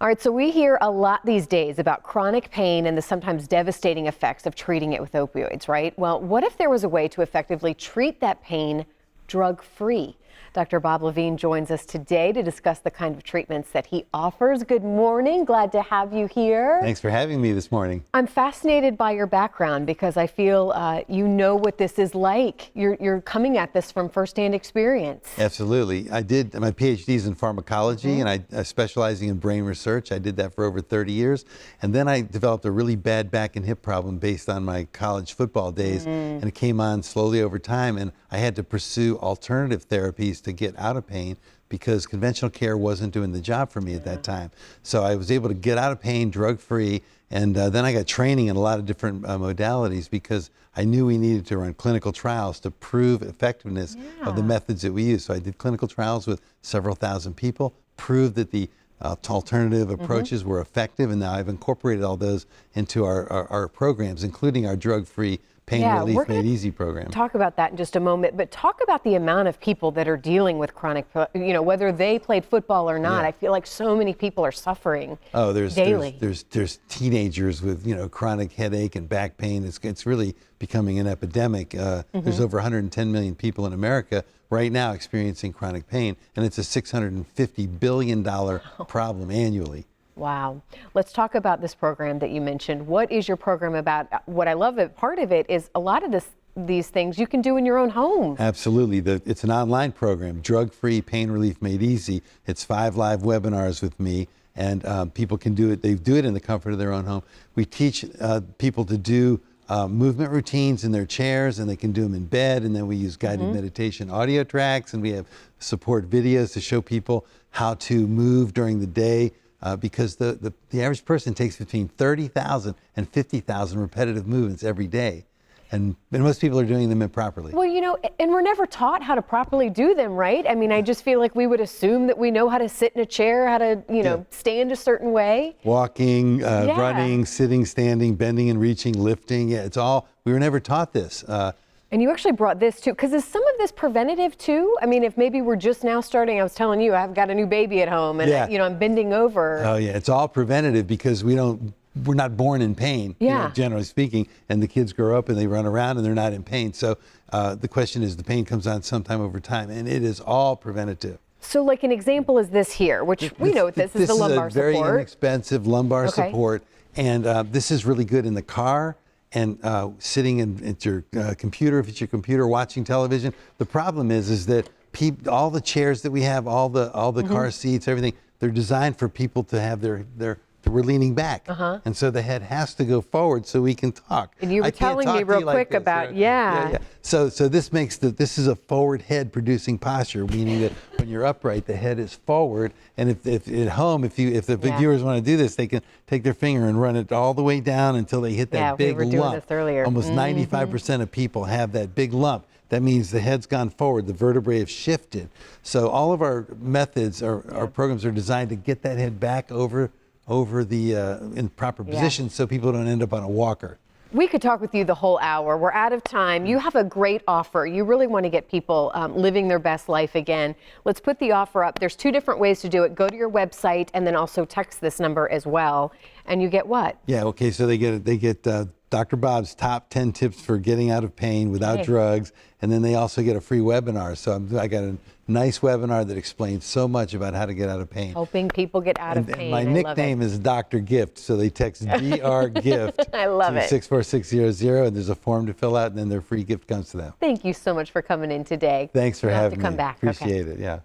All right, so we hear a lot these days about chronic pain and the sometimes devastating effects of treating it with opioids, right? Well, what if there was a way to effectively treat that pain drug-free? Dr. Bob Levine joins us today to discuss the kind of treatments that he offers. Good morning. Glad to have you here. Thanks for having me this morning. I'm fascinated by your background because I feel you know what this is like. You're coming at this from firsthand experience. Absolutely. I did my PhD's in pharmacology and I specializing in brain research. I did that for over 30 years. And then I developed a really bad back and hip problem based on my college football days. And it came on slowly over time. And I had to pursue alternative therapies to get out of pain because conventional care wasn't doing the job for me at that time. So I was able to get out of pain drug-free, and then I got training in a lot of different modalities because I knew we needed to run clinical trials to prove effectiveness of the methods that we use. So I did clinical trials with several thousand people, proved that the alternative approaches were effective, and now I've incorporated all those into our programs, including our drug-free Pain Relief Made Easy program. Talk about that in just a moment, but talk about the amount of people that are dealing with chronic, whether they played football or not. I feel like so many people are suffering daily. There's teenagers with chronic headache and back pain. It's really becoming an epidemic. There's over 110 million people in America right now experiencing chronic pain, and it's a $650 billion problem annually. Wow. Let's talk about this program that you mentioned. What is your program about? What I love, part of it is a lot of these things you can do in your own home. Absolutely. It's an online program, Drug-Free Pain Relief Made Easy. It's 5 live webinars with me, and people can do it. They do it in the comfort of their own home. We teach people to do movement routines in their chairs, and they can do them in bed, and then we use guided meditation audio tracks, and we have support videos to show people how to move during the day. Because the average person takes between 30,000 and 50,000 repetitive movements every day. And most people are doing them improperly. Well, and we're never taught how to properly do them, right? I mean, I just feel like we would assume that we know how to sit in a chair, how to, stand a certain way. Walking, running, sitting, standing, bending and reaching, lifting. Yeah, it's all, we were never taught this. And you actually brought this too, because is some of this preventative too? I mean, if maybe we're just now starting, I was telling you, I've got a new baby at home and I'm bending over. Oh yeah, it's all preventative because we're not born in pain, generally speaking, and the kids grow up and they run around and they're not in pain. So the question is, the pain comes on sometime over time, and it is all preventative. So like an example is this here, which we know what this is, the lumbar support. This is a very inexpensive lumbar support, and this is really good in the car and sitting at your computer, if it's your computer, watching television. The problem is that all the chairs that we have, all the car seats, everything, they're designed for people to have we're leaning back. And so the head has to go forward so we can talk. And you were telling me real quick about, So this makes this is a forward head producing posture, meaning that when you're upright, the head is forward. And if at home, if the viewers want to do this, they can take their finger and run it all the way down until they hit that big lump. We were doing this earlier. Almost 95% of people have that big lump. That means the head's gone forward, the vertebrae have shifted. So all of our methods, our programs are designed to get that head back over the in proper position so people don't end up on a walker. We could talk with you the whole hour. We're out of time. You have a great offer. You really want to get people living their best life again. Let's put the offer up. There's 2 different ways to do it. Go to your website and then also text this number as well. And you get what? Yeah, okay, so they get Dr. Bob's top 10 tips for getting out of pain without drugs, and then they also get a free webinar. So I got a nice webinar that explains so much about how to get out of pain. Helping people get out of pain. And my nickname is Dr. Gift, so they text DR Gift I love to it. 64600, and there's a form to fill out, and then their free gift comes to them. Thank you so much for coming in today. Thanks for having me. Come back. Appreciate it, yeah.